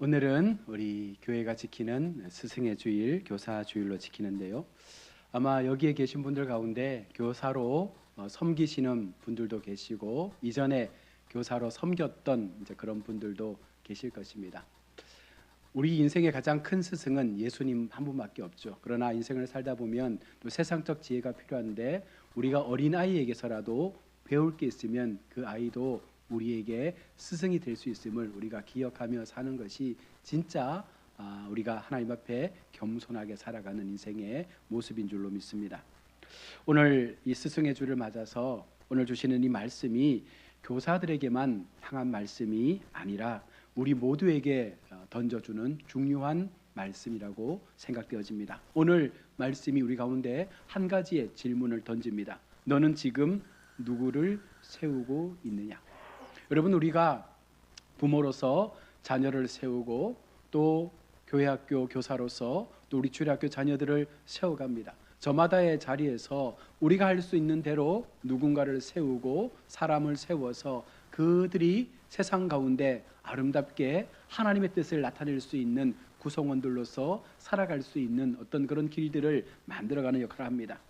오늘은 우리 교회가 지키는 스승의 주일, 교사 주일로 지키는데요. 아마 여기에 계신 분들 가운데 교사로 섬기시는 분들도 계시고 이전에 교사로 섬겼던 이제 그런 분들도 계실 것입니다. 우리 인생의 가장 큰 스승은 예수님 한 분밖에 없죠. 그러나 인생을 살다 보면 또 세상적 지혜가 필요한데 우리가 어린아이에게서라도 배울 게 있으면 그 아이도 우리에게 스승이 될 수 있음을 우리가 기억하며 사는 것이 진짜 우리가 하나님 앞에 겸손하게 살아가는 인생의 모습인 줄로 믿습니다. 오늘 이 스승의 주를 맞아서 오늘 주시는 이 말씀이 교사들에게만 향한 말씀이 아니라 우리 모두에게 던져주는 중요한 말씀이라고 생각되어집니다. 오늘 말씀이 우리 가운데 한 가지의 질문을 던집니다. 너는 지금 누구를 세우고 있느냐? 여러분, 우리가 부모로서 자녀를 세우고 또 교회학교 교사로서 또 우리 주일학교 자녀들을 세워갑니다. 저마다의 자리에서 우리가 할 수 있는 대로 누군가를 세우고 사람을 세워서 그들이 세상 가운데 아름답게 하나님의 뜻을 나타낼 수 있는 구성원들로서 살아갈 수 있는 어떤 그런 길들을 만들어가는 역할을 합니다.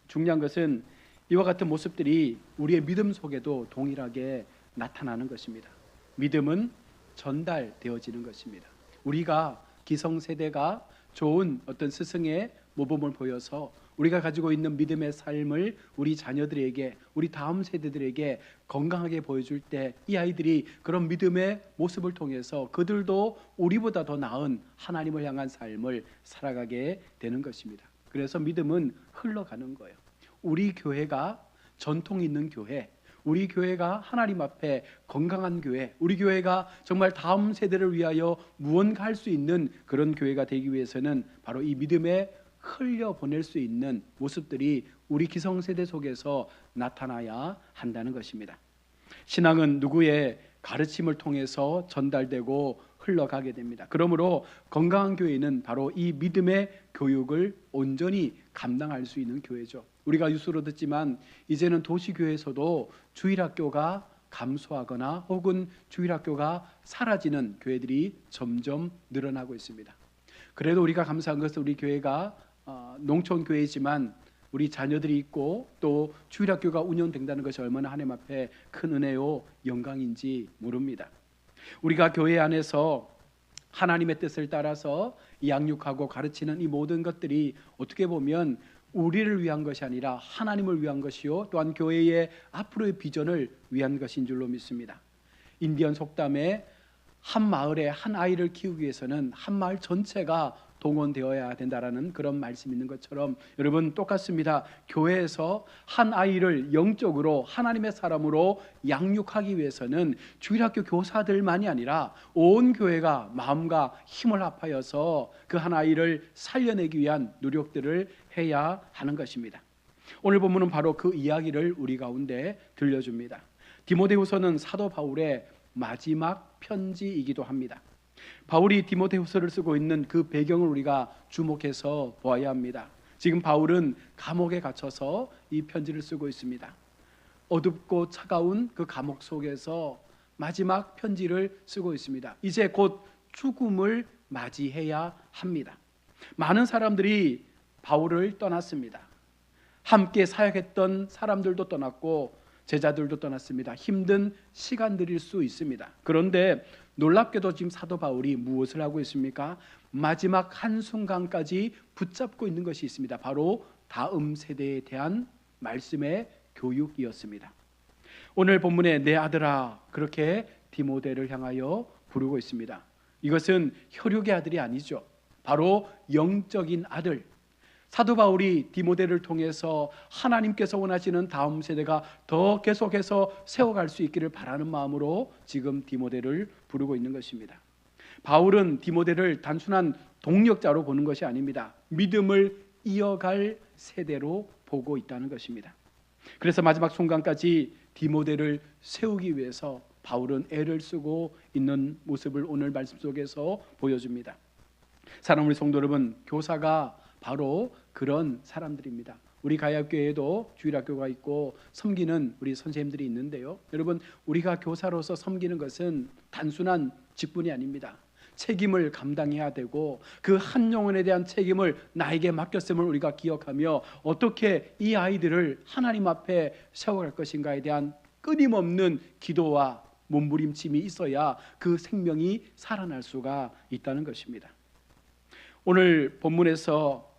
중요한 것은 이와 같은 모습들이 우리의 믿음 속에도 동일하게 나타나는 것입니다. 믿음은 전달되어지는 것입니다. 우리가 기성세대가 좋은 어떤 스승의 모범을 보여서 우리가 가지고 있는 믿음의 삶을 우리 자녀들에게, 우리 다음 세대들에게 건강하게 보여줄 때 이 아이들이 그런 믿음의 모습을 통해서 그들도 우리보다 더 나은 하나님을 향한 삶을 살아가게 되는 것입니다. 그래서 믿음은 흘러가는 거예요. 우리 교회가 전통 있는 교회, 우리 교회가 하나님 앞에 건강한 교회, 우리 교회가 정말 다음 세대를 위하여 무언가 할 수 있는 그런 교회가 되기 위해서는 바로 이 믿음에 흘려보낼 수 있는 모습들이 우리 기성세대 속에서 나타나야 한다는 것입니다. 신앙은 누구의 가르침을 통해서 전달되고 흘러가게 됩니다. 그러므로 건강한 교회는 바로 이 믿음의 교육을 온전히 감당할 수 있는 교회죠. 우리가 뉴스로 듣지만 이제는 도시교회에서도 주일학교가 감소하거나 혹은 주일학교가 사라지는 교회들이 점점 늘어나고 있습니다. 그래도 우리가 감사한 것은 우리 교회가 농촌교회이지만 우리 자녀들이 있고 또 주일학교가 운영된다는 것이 얼마나 하나님 앞에 큰 은혜요 영광인지 모릅니다. 우리가 교회 안에서 하나님의 뜻을 따라서 양육하고 가르치는 이 모든 것들이 어떻게 보면 우리를 위한 것이 아니라 하나님을 위한 것이요 또한 교회의 앞으로의 비전을 위한 것인 줄로 믿습니다. 인디언 속담에 한 마을에 한 아이를 키우기 위해서는 한 마을 전체가 동원되어야 된다라는 그런 말씀이 있는 것처럼 여러분 똑같습니다. 교회에서 한 아이를 영적으로 하나님의 사람으로 양육하기 위해서는 주일학교 교사들만이 아니라 온 교회가 마음과 힘을 합하여서 그 한 아이를 살려내기 위한 노력들을 해야 하는 것입니다. 오늘 본문은 바로 그 이야기를 우리 가운데 들려줍니다. 디모데후서는 사도 바울의 마지막 편지이기도 합니다. 바울이 디모데후서를 쓰고 있는 그 배경을 우리가 주목해서 보아야 합니다. 지금 바울은 감옥에 갇혀서 이 편지를 쓰고 있습니다. 어둡고 차가운 그 감옥 속에서 마지막 편지를 쓰고 있습니다. 이제 곧 죽음을 맞이해야 합니다. 많은 사람들이 바울을 떠났습니다. 함께 사역했던 사람들도 떠났고 제자들도 떠났습니다. 힘든 시간들일 수 있습니다. 그런데 놀랍게도 지금 사도 바울이 무엇을 하고 있습니까? 마지막 한순간까지 붙잡고 있는 것이 있습니다. 바로 다음 세대에 대한 말씀의 교육이었습니다. 오늘 본문에 내 아들아 그렇게 디모데를 향하여 부르고 있습니다. 이것은 혈육의 아들이 아니죠. 바로 영적인 아들. 사도 바울이 디모데를 통해서 하나님께서 원하시는 다음 세대가 더 계속해서 세워갈 수 있기를 바라는 마음으로 지금 디모데를 부르고 있는 것입니다. 바울은 디모데를 단순한 동력자로 보는 것이 아닙니다. 믿음을 이어갈 세대로 보고 있다는 것입니다. 그래서 마지막 순간까지 디모데를 세우기 위해서 바울은 애를 쓰고 있는 모습을 오늘 말씀 속에서 보여줍니다. 사랑하는 우리 성도 여러분, 교사가 바로 그런 사람들입니다. 우리 가야교회에도 주일학교가 있고 섬기는 우리 선생님들이 있는데요. 여러분, 우리가 교사로서 섬기는 것은 단순한 직분이 아닙니다. 책임을 감당해야 되고 그 한 영혼에 대한 책임을 나에게 맡겼음을 우리가 기억하며 어떻게 이 아이들을 하나님 앞에 세워갈 것인가에 대한 끊임없는 기도와 몸부림침이 있어야 그 생명이 살아날 수가 있다는 것입니다. 오늘 본문에서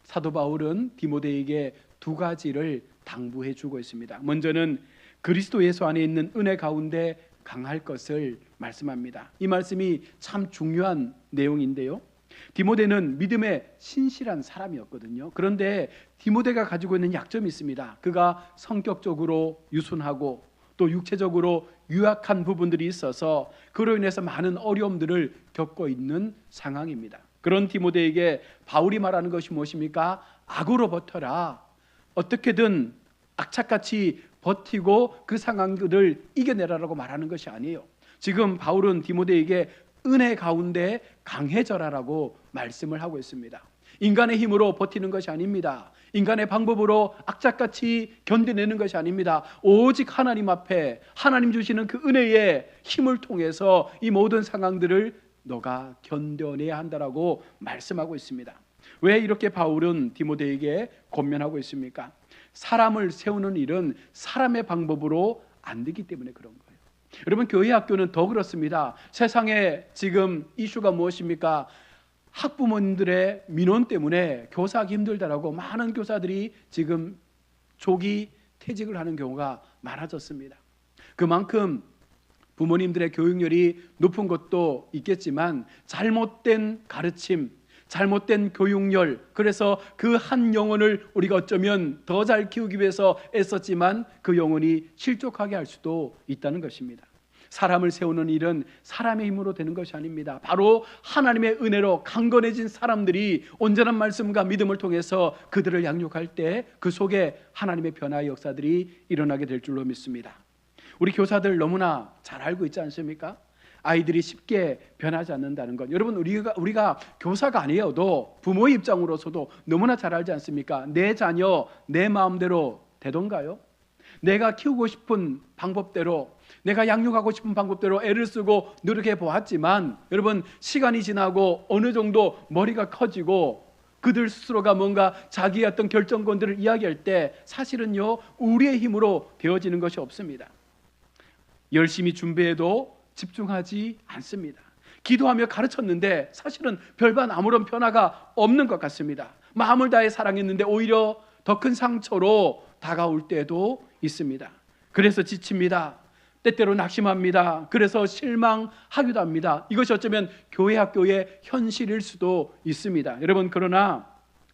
사도 바울은 디모데에게 두 가지를 당부해 주고 있습니다. 먼저는 그리스도 예수 안에 있는 은혜 가운데 강할 것을 말씀합니다. 이 말씀이 참 중요한 내용인데요, 디모데는 믿음에 신실한 사람이었거든요. 그런데 디모데가 가지고 있는 약점이 있습니다. 그가 성격적으로 유순하고 또 육체적으로 유약한 부분들이 있어서 그로 인해서 많은 어려움들을 겪고 있는 상황입니다. 그런 디모데에게 바울이 말하는 것이 무엇입니까? 악으로 버텨라. 어떻게든 악착같이 버티고 그 상황들을 이겨내라라고 말하는 것이 아니에요. 지금 바울은 디모데에게 은혜 가운데 강해져라라고 말씀을 하고 있습니다. 인간의 힘으로 버티는 것이 아닙니다. 인간의 방법으로 악착같이 견뎌내는 것이 아닙니다. 오직 하나님 앞에 하나님 주시는 그 은혜의 힘을 통해서 이 모든 상황들을 너가 견뎌내야 한다라고 말씀하고 있습니다. 왜 이렇게 바울은 디모데에게 권면하고 있습니까? 사람을 세우는 일은 사람의 방법으로 안 되기 때문에 그런 거예요. 여러분, 교회 학교는 더 그렇습니다. 세상에 지금 이슈가 무엇입니까? 학부모님들의 민원 때문에 교사하기 힘들다라고 많은 교사들이 지금 조기 퇴직을 하는 경우가 많아졌습니다. 그만큼 부모님들의 교육열이 높은 것도 있겠지만 잘못된 가르침, 잘못된 교육열, 그래서 그 한 영혼을 우리가 어쩌면 더 잘 키우기 위해서 애썼지만 그 영혼이 실족하게 할 수도 있다는 것입니다. 사람을 세우는 일은 사람의 힘으로 되는 것이 아닙니다. 바로 하나님의 은혜로 강건해진 사람들이 온전한 말씀과 믿음을 통해서 그들을 양육할 때 그 속에 하나님의 변화의 역사들이 일어나게 될 줄로 믿습니다. 우리 교사들 너무나 잘 알고 있지 않습니까? 아이들이 쉽게 변하지 않는다는 것. 여러분, 우리가 교사가 아니어도 부모의 입장으로서도 너무나 잘 알지 않습니까? 내 자녀 내 마음대로 되던가요? 내가 키우고 싶은 방법대로, 내가 양육하고 싶은 방법대로 애를 쓰고 노력해 보았지만, 여러분, 시간이 지나고 어느 정도 머리가 커지고 그들 스스로가 뭔가 자기의 어떤 결정권들을 이야기할 때 사실은요, 우리의 힘으로 되어지는 것이 없습니다. 열심히 준비해도 집중하지 않습니다. 기도하며 가르쳤는데 사실은 별반 아무런 변화가 없는 것 같습니다. 마음을 다해 사랑했는데 오히려 더 큰 상처로 다가올 때도 있습니다. 그래서 지칩니다. 때때로 낙심합니다. 그래서 실망하기도 합니다. 이것이 어쩌면 교회 학교의 현실일 수도 있습니다. 여러분, 그러나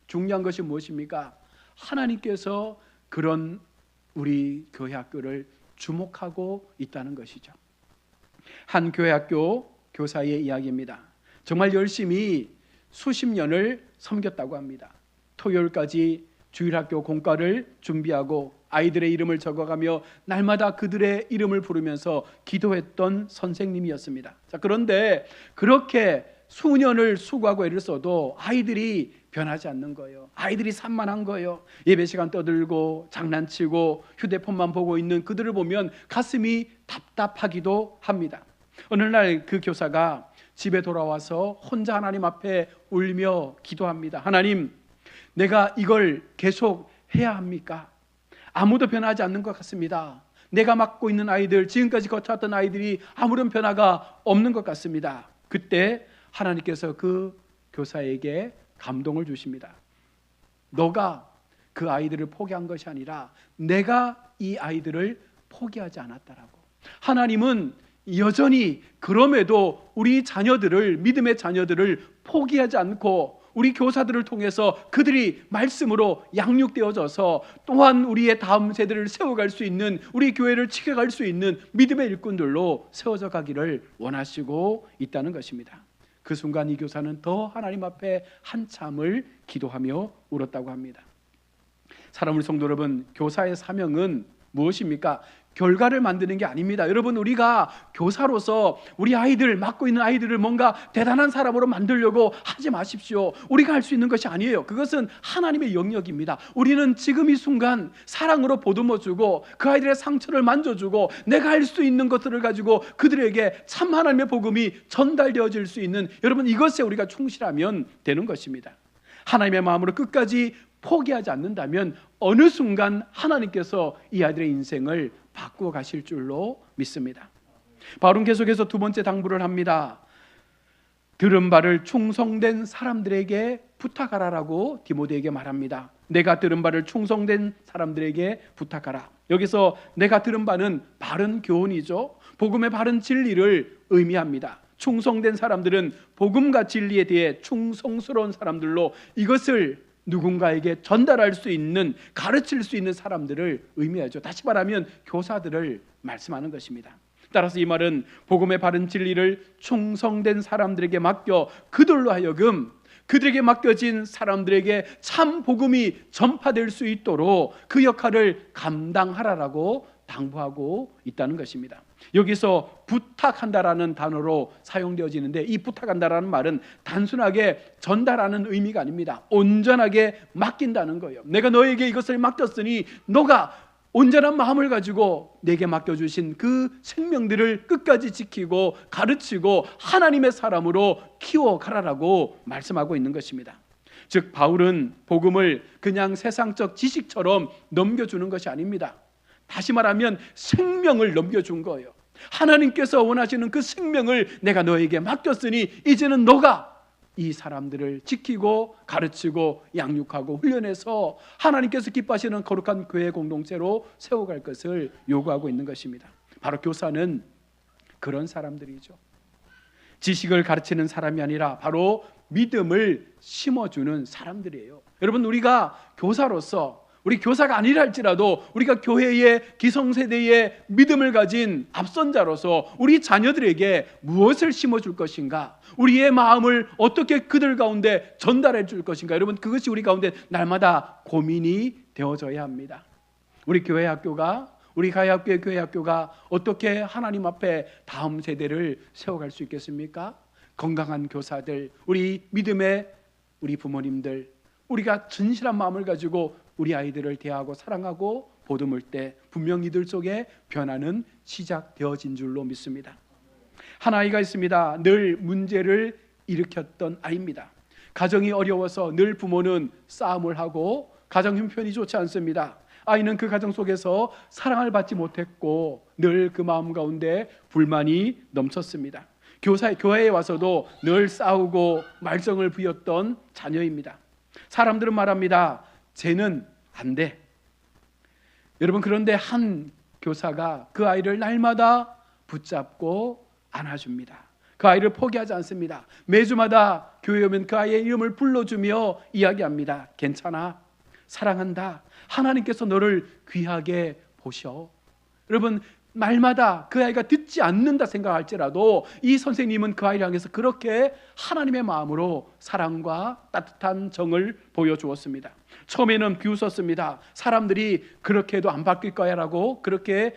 중요한 것이 무엇입니까? 하나님께서 그런 우리 교회 학교를 주목하고 있다는 것이죠. 한 교회 학교 교사의 이야기입니다. 정말 열심히 수십 년을 섬겼다고 합니다. 토요일까지 주일학교 공과를 준비하고 아이들의 이름을 적어가며 날마다 그들의 이름을 부르면서 기도했던 선생님이었습니다. 자, 그런데 그렇게 수년을 수고하고 애를 써도 아이들이 변하지 않는 거예요. 아이들이 산만한 거예요. 예배 시간 떠들고 장난치고 휴대폰만 보고 있는 그들을 보면 가슴이 답답하기도 합니다. 어느 날 그 교사가 집에 돌아와서 혼자 하나님 앞에 울며 기도합니다. 하나님, 내가 이걸 계속 해야 합니까? 아무도 변하지 않는 것 같습니다. 내가 맡고 있는 아이들, 지금까지 거쳐왔던 아이들이 아무런 변화가 없는 것 같습니다. 그때 하나님께서 그 교사에게 감동을 주십니다. 너가 그 아이들을 포기한 것이 아니라 내가 이 아이들을 포기하지 않았다라고. 하나님은 여전히 그럼에도 우리 자녀들을, 믿음의 자녀들을 포기하지 않고 우리 교사들을 통해서 그들이 말씀으로 양육되어져서 또한 우리의 다음 세대를 세워갈 수 있는, 우리 교회를 지켜갈 수 있는 믿음의 일꾼들로 세워져 가기를 원하시고 있다는 것입니다. 그 순간 이 교사는 더 하나님 앞에 한참을 기도하며 울었다고 합니다. 사랑하는 성도 여러분, 교사의 사명은 무엇입니까? 결과를 만드는 게 아닙니다. 여러분, 우리가 교사로서 우리 아이들, 맡고 있는 아이들을 뭔가 대단한 사람으로 만들려고 하지 마십시오. 우리가 할 수 있는 것이 아니에요. 그것은 하나님의 영역입니다. 우리는 지금 이 순간 사랑으로 보듬어주고 그 아이들의 상처를 만져주고 내가 할 수 있는 것들을 가지고 그들에게 참 하나님의 복음이 전달되어질 수 있는, 여러분, 이것에 우리가 충실하면 되는 것입니다. 하나님의 마음으로 끝까지 포기하지 않는다면 어느 순간 하나님께서 이 아이들의 인생을 바꾸어 가실 줄로 믿습니다. 바울은 계속해서 두 번째 당부를 합니다. 들은 바를 충성된 사람들에게 부탁하라라고 디모데에게 말합니다. 내가 들은 바를 충성된 사람들에게 부탁하라. 여기서 내가 들은 바는 바른 교훈이죠. 복음의 바른 진리를 의미합니다. 충성된 사람들은 복음과 진리에 대해 충성스러운 사람들로 이것을 누군가에게 전달할 수 있는, 가르칠 수 있는 사람들을 의미하죠. 다시 말하면 교사들을 말씀하는 것입니다. 따라서 이 말은 복음의 바른 진리를 충성된 사람들에게 맡겨 그들로 하여금 그들에게 맡겨진 사람들에게 참 복음이 전파될 수 있도록 그 역할을 감당하라라고 당부하고 있다는 것입니다. 여기서 부탁한다라는 단어로 사용되어지는데, 이 부탁한다라는 말은 단순하게 전달하는 의미가 아닙니다. 온전하게 맡긴다는 거예요. 내가 너에게 이것을 맡겼으니 너가 온전한 마음을 가지고 내게 맡겨주신 그 생명들을 끝까지 지키고 가르치고 하나님의 사람으로 키워가라라고 말씀하고 있는 것입니다. 즉 바울은 복음을 그냥 세상적 지식처럼 넘겨주는 것이 아닙니다. 다시 말하면 생명을 넘겨준 거예요. 하나님께서 원하시는 그 생명을 내가 너에게 맡겼으니 이제는 너가 이 사람들을 지키고 가르치고 양육하고 훈련해서 하나님께서 기뻐하시는 거룩한 교회 공동체로 세워갈 것을 요구하고 있는 것입니다. 바로 교사는 그런 사람들이죠. 지식을 가르치는 사람이 아니라 바로 믿음을 심어주는 사람들이에요. 여러분, 우리가 교사로서, 우리 교사가 아니라 할지라도 우리가 교회의 기성세대의 믿음을 가진 앞선자로서 우리 자녀들에게 무엇을 심어줄 것인가, 우리의 마음을 어떻게 그들 가운데 전달해 줄 것인가, 여러분, 그것이 우리 가운데 날마다 고민이 되어져야 합니다. 우리 교회 학교가, 우리 가야학교의 교회 학교가 어떻게 하나님 앞에 다음 세대를 세워갈 수 있겠습니까? 건강한 교사들, 우리 믿음의 우리 부모님들, 우리가 진실한 마음을 가지고 우리 아이들을 대하고 사랑하고 보듬을 때 분명 이들 속에 변화는 시작되어진 줄로 믿습니다. 한 아이가 있습니다. 늘 문제를 일으켰던 아이입니다. 가정이 어려워서 늘 부모는 싸움을 하고 가정 형편이 좋지 않습니다. 아이는 그 가정 속에서 사랑을 받지 못했고 늘 그 마음 가운데 불만이 넘쳤습니다. 교회에 와서도 늘 싸우고 말썽을 부렸던 자녀입니다. 사람들은 말합니다. 쟤는 안 돼. 여러분, 그런데 한 교사가 그 아이를 날마다 붙잡고 안아줍니다. 그 아이를 포기하지 않습니다. 매주마다 교회에 오면 그 아이의 이름을 불러주며 이야기합니다. 괜찮아, 사랑한다, 하나님께서 너를 귀하게 보셔. 여러분, 말마다 그 아이가 듣지 않는다 생각할지라도 이 선생님은 그 아이를 향해서 그렇게 하나님의 마음으로 사랑과 따뜻한 정을 보여주었습니다. 처음에는 비웃었습니다. 사람들이 그렇게 해도 안 바뀔 거야 라고 그렇게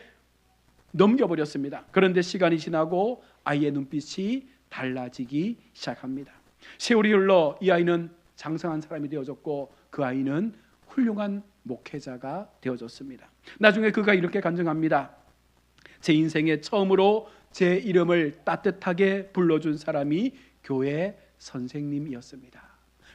넘겨버렸습니다. 그런데 시간이 지나고 아이의 눈빛이 달라지기 시작합니다. 세월이 흘러 이 아이는 장성한 사람이 되어졌고 그 아이는 훌륭한 목회자가 되어졌습니다. 나중에 그가 이렇게 간증합니다. 제 인생에 처음으로 제 이름을 따뜻하게 불러준 사람이 교회 선생님이었습니다.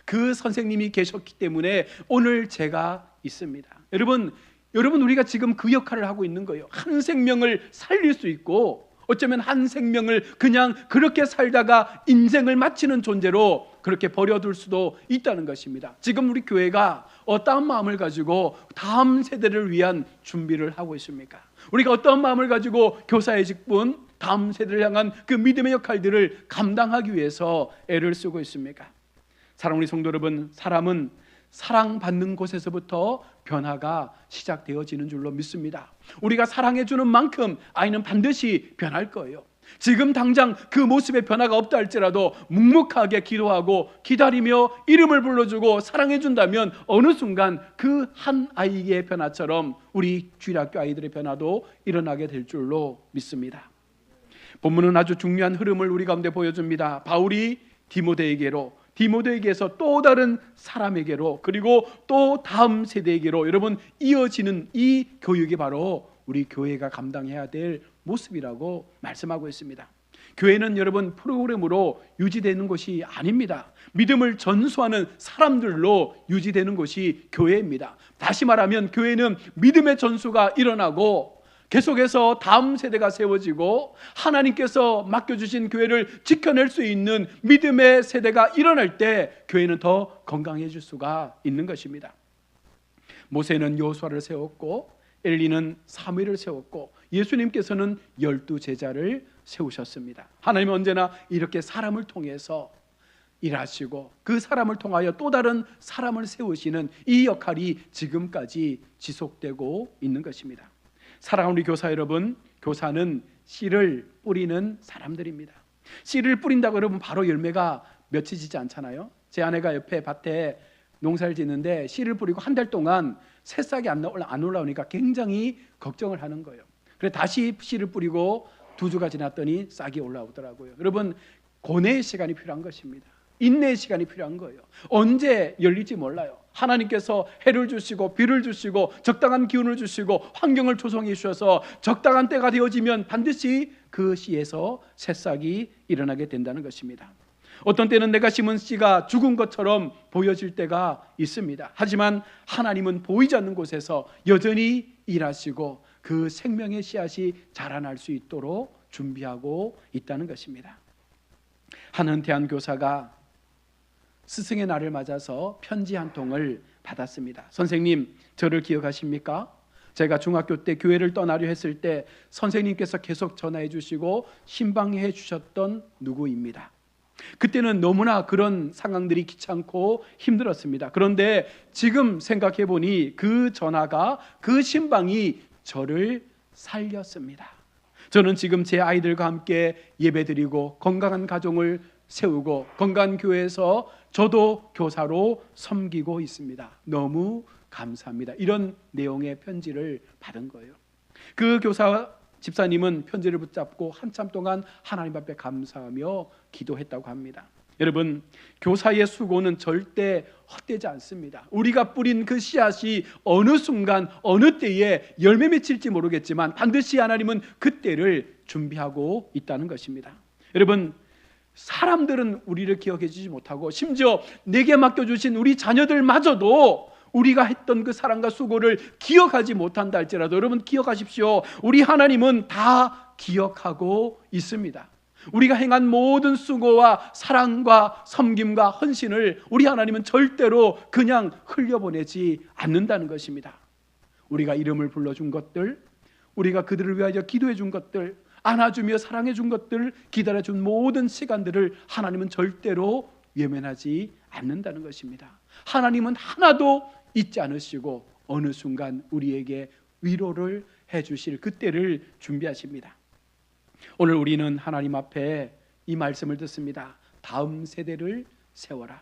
그 선생님이 계셨기 때문에 오늘 제가 있습니다. 여러분, 우리가 지금 그 역할을 하고 있는 거예요. 한 생명을 살릴 수 있고 어쩌면 한 생명을 그냥 그렇게 살다가 인생을 마치는 존재로 그렇게 버려둘 수도 있다는 것입니다. 지금 우리 교회가 어떠한 마음을 가지고 다음 세대를 위한 준비를 하고 있습니까? 우리가 어떤 마음을 가지고 교사의 직분, 다음 세대를 향한 그 믿음의 역할들을 감당하기 위해서 애를 쓰고 있습니까? 사랑하는 우리 성도 여러분, 사람은 사랑받는 곳에서부터 변화가 시작되어지는 줄로 믿습니다. 우리가 사랑해주는 만큼 아이는 반드시 변할 거예요. 지금 당장 그 모습의 변화가 없다 할지라도 묵묵하게 기도하고 기다리며 이름을 불러주고 사랑해준다면 어느 순간 그 한 아이의 변화처럼 우리 주일학교 아이들의 변화도 일어나게 될 줄로 믿습니다. 본문은 아주 중요한 흐름을 우리 가운데 보여줍니다. 바울이 디모데에게서 또 다른 사람에게로, 그리고 또 다음 세대에게로 여러분 이어지는 이 교육이 바로 우리 교회가 감당해야 될 모습이라고 말씀하고 있습니다. 교회는 여러분 프로그램으로 유지되는 곳이 아닙니다. 믿음을 전수하는 사람들로 유지되는 곳이 교회입니다. 다시 말하면 교회는 믿음의 전수가 일어나고 계속해서 다음 세대가 세워지고 하나님께서 맡겨주신 교회를 지켜낼 수 있는 믿음의 세대가 일어날 때 교회는 더 건강해질 수가 있는 것입니다. 모세는 여호수아를 세웠고 엘리는 사무엘을 세웠고 예수님께서는 12제자를 세우셨습니다. 하나님은 언제나 이렇게 사람을 통해서 일하시고 그 사람을 통하여 또 다른 사람을 세우시는 이 역할이 지금까지 지속되고 있는 것입니다. 사랑하는 우리 교사 여러분, 교사는 씨를 뿌리는 사람들입니다. 씨를 뿌린다고 여러분 바로 열매가 맺혀지지 않잖아요. 제 아내가 옆에 밭에 농사를 짓는데 씨를 뿌리고 한 달 동안 새싹이 안 올라오니까 굉장히 걱정을 하는 거예요. 그래서 다시 씨를 뿌리고 2주가 지났더니 싹이 올라오더라고요. 여러분, 고뇌의 시간이 필요한 것입니다. 인내의 시간이 필요한 거예요. 언제 열릴지 몰라요. 하나님께서 해를 주시고 비를 주시고 적당한 기운을 주시고 환경을 조성해 주셔서 적당한 때가 되어지면 반드시 그 씨에서 새싹이 일어나게 된다는 것입니다. 어떤 때는 내가 심은 씨가 죽은 것처럼 보여질 때가 있습니다. 하지만 하나님은 보이지 않는 곳에서 여전히 일하시고 그 생명의 씨앗이 자라날 수 있도록 준비하고 있다는 것입니다. 한 은퇴한 교사가 스승의 날을 맞아서 편지 한 통을 받았습니다. 선생님, 저를 기억하십니까? 제가 중학교 때 교회를 떠나려 했을 때 선생님께서 계속 전화해 주시고 신방해 주셨던 누구입니다. 그때는 너무나 그런 상황들이 귀찮고 힘들었습니다. 그런데 지금 생각해 보니 그 전화가, 그 신방이 저를 살렸습니다. 저는 지금 제 아이들과 함께 예배드리고 건강한 가정을 세우고 건강한 교회에서 저도 교사로 섬기고 있습니다. 너무 감사합니다. 이런 내용의 편지를 받은 거예요. 그 교사 집사님은 편지를 붙잡고 한참 동안 하나님 앞에 감사하며 기도했다고 합니다. 여러분, 교사의 수고는 절대 헛되지 않습니다. 우리가 뿌린 그 씨앗이 어느 순간 어느 때에 열매 맺힐지 모르겠지만 반드시 하나님은 그 때를 준비하고 있다는 것입니다. 여러분, 사람들은 우리를 기억해 주지 못하고 심지어 내게 맡겨주신 우리 자녀들마저도 우리가 했던 그 사랑과 수고를 기억하지 못한다 할지라도 여러분 기억하십시오. 우리 하나님은 다 기억하고 있습니다. 우리가 행한 모든 수고와 사랑과 섬김과 헌신을 우리 하나님은 절대로 그냥 흘려보내지 않는다는 것입니다. 우리가 이름을 불러준 것들, 우리가 그들을 위하여 기도해 준 것들, 안아주며 사랑해 준 것들, 기다려준 모든 시간들을 하나님은 절대로 외면하지 않는다는 것입니다. 하나님은 하나도 잊지 않으시고 어느 순간 우리에게 위로를 해주실 그때를 준비하십니다. 오늘 우리는 하나님 앞에 이 말씀을 듣습니다. 다음 세대를 세워라.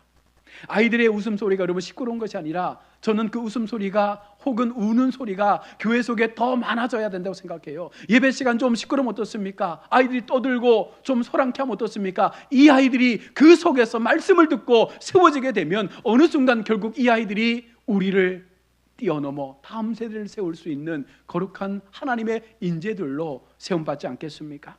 아이들의 웃음소리가 여러분 시끄러운 것이 아니라 저는 그 웃음소리가 혹은 우는 소리가 교회 속에 더 많아져야 된다고 생각해요. 예배 시간 좀 시끄러우면 어떻습니까? 아이들이 떠들고 좀 소란케 하면 어떻습니까? 이 아이들이 그 속에서 말씀을 듣고 세워지게 되면 어느 순간 결국 이 아이들이 우리를 뛰어넘어 다음 세대를 세울 수 있는 거룩한 하나님의 인재들로 세움받지 않겠습니까?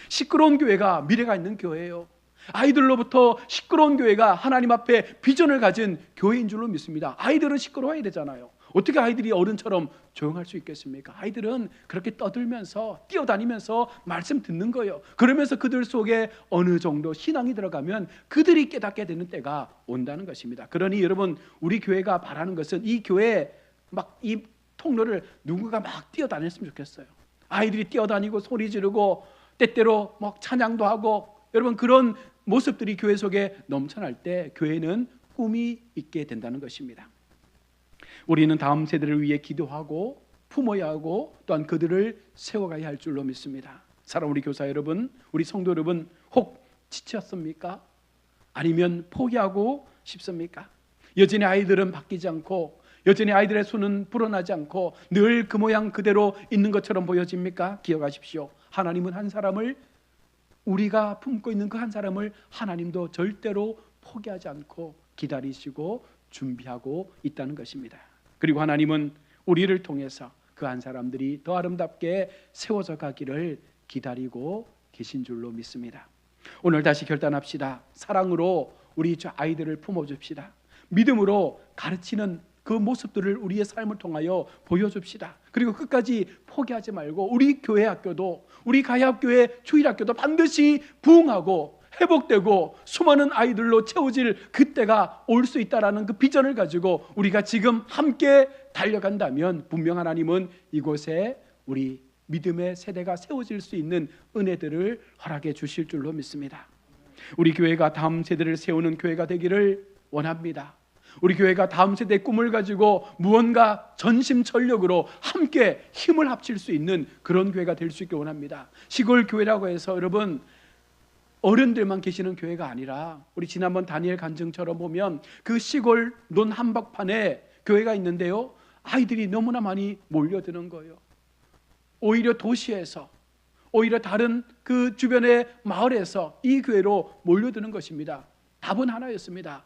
시끄러운 교회가 미래가 있는 교회예요. 아이들로부터 시끄러운 교회가 하나님 앞에 비전을 가진 교회인 줄로 믿습니다. 아이들은 시끄러워야 되잖아요. 어떻게 아이들이 어른처럼 조용할 수 있겠습니까? 아이들은 그렇게 떠들면서 뛰어다니면서 말씀 듣는 거예요. 그러면서 그들 속에 어느 정도 신앙이 들어가면 그들이 깨닫게 되는 때가 온다는 것입니다. 그러니 여러분, 우리 교회가 바라는 것은 이 교회 막 이 통로를 누군가 막 뛰어다녔으면 좋겠어요. 아이들이 뛰어다니고 소리 지르고 때때로 막 찬양도 하고 여러분 그런 모습들이 교회 속에 넘쳐날 때 교회는 꿈이 있게 된다는 것입니다. 우리는 다음 세대를 위해 기도하고 품어야 하고 또한 그들을 세워가야 할 줄로 믿습니다. 사랑하는 우리 교사 여러분, 우리 성도 여러분, 혹 지쳤습니까? 아니면 포기하고 싶습니까? 여전히 아이들은 바뀌지 않고, 여전히 아이들의 손은 불어나지 않고 늘 그 모양 그대로 있는 것처럼 보여집니까? 기억하십시오. 하나님은 한 사람을, 우리가 품고 있는 그 한 사람을 하나님도 절대로 포기하지 않고 기다리시고 준비하고 있다는 것입니다. 그리고 하나님은 우리를 통해서 그 한 사람들이 더 아름답게 세워져 가기를 기다리고 계신 줄로 믿습니다. 오늘 다시 결단합시다. 사랑으로 우리 아이들을 품어줍시다. 믿음으로 가르치는 그 모습들을 우리의 삶을 통하여 보여줍시다. 그리고 끝까지 포기하지 말고 우리 교회 학교도, 우리 가야학교의 주일학교도 반드시 부흥하고 회복되고 수많은 아이들로 채워질 그때가 올 수 있다라는 그 비전을 가지고 우리가 지금 함께 달려간다면 분명 하나님은 이곳에 우리 믿음의 세대가 세워질 수 있는 은혜들을 허락해 주실 줄로 믿습니다. 우리 교회가 다음 세대를 세우는 교회가 되기를 원합니다. 우리 교회가 다음 세대의 꿈을 가지고 무언가 전심전력으로 함께 힘을 합칠 수 있는 그런 교회가 될 수 있길 원합니다. 시골 교회라고 해서 여러분 어른들만 계시는 교회가 아니라, 우리 지난번 다니엘 간증처럼 보면 그 시골 논 한복판에 교회가 있는데요, 아이들이 너무나 많이 몰려드는 거예요. 오히려 도시에서, 오히려 다른 그 주변의 마을에서 이 교회로 몰려드는 것입니다. 답은 하나였습니다.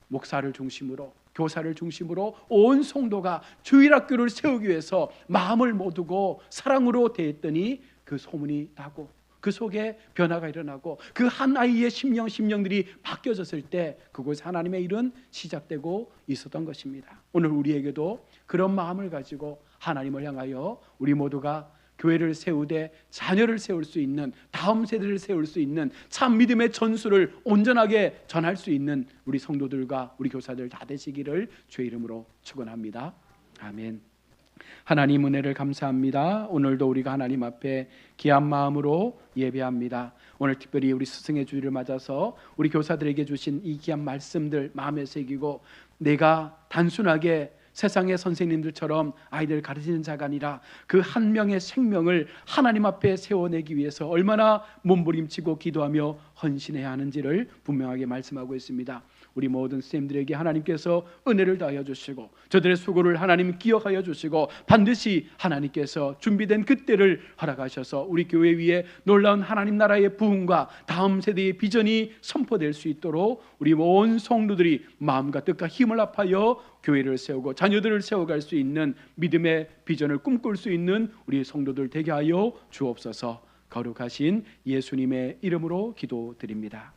목사를 중심으로, 교사를 중심으로 온 성도가 주일학교를 세우기 위해서 마음을 모두고 사랑으로 대했더니 그 소문이 나고 그 속에 변화가 일어나고 그 한 아이의 심령들이 바뀌어졌을 때 그곳에 하나님의 일은 시작되고 있었던 것입니다. 오늘 우리에게도 그런 마음을 가지고 하나님을 향하여 우리 모두가 교회를 세우되 자녀를 세울 수 있는, 다음 세대를 세울 수 있는 참 믿음의 전수를 온전하게 전할 수 있는 우리 성도들과 우리 교사들 다 되시기를 주의 이름으로 축원합니다. 아멘. 하나님 은혜를 감사합니다. 오늘도 우리가 하나님 앞에 귀한 마음으로 예배합니다. 오늘 특별히 우리 스승의 주일을 맞아서 우리 교사들에게 주신 이 귀한 말씀들 마음에 새기고, 내가 단순하게 세상의 선생님들처럼 아이들 가르치는 자가 아니라 그 한 명의 생명을 하나님 앞에 세워내기 위해서 얼마나 몸부림치고 기도하며 헌신해야 하는지를 분명하게 말씀하고 있습니다. 우리 모든 선생님들에게 하나님께서 은혜를 더하여 주시고 저들의 수고를 하나님 기억하여 주시고 반드시 하나님께서 준비된 그때를 허락하셔서 우리 교회 위에 놀라운 하나님 나라의 부흥과 다음 세대의 비전이 선포될 수 있도록 우리 온 성도들이 마음과 뜻과 힘을 합하여 교회를 세우고 자녀들을 세워갈 수 있는 믿음의 비전을 꿈꿀 수 있는 우리 성도들 되게 하여 주옵소서. 거룩하신 예수님의 이름으로 기도드립니다.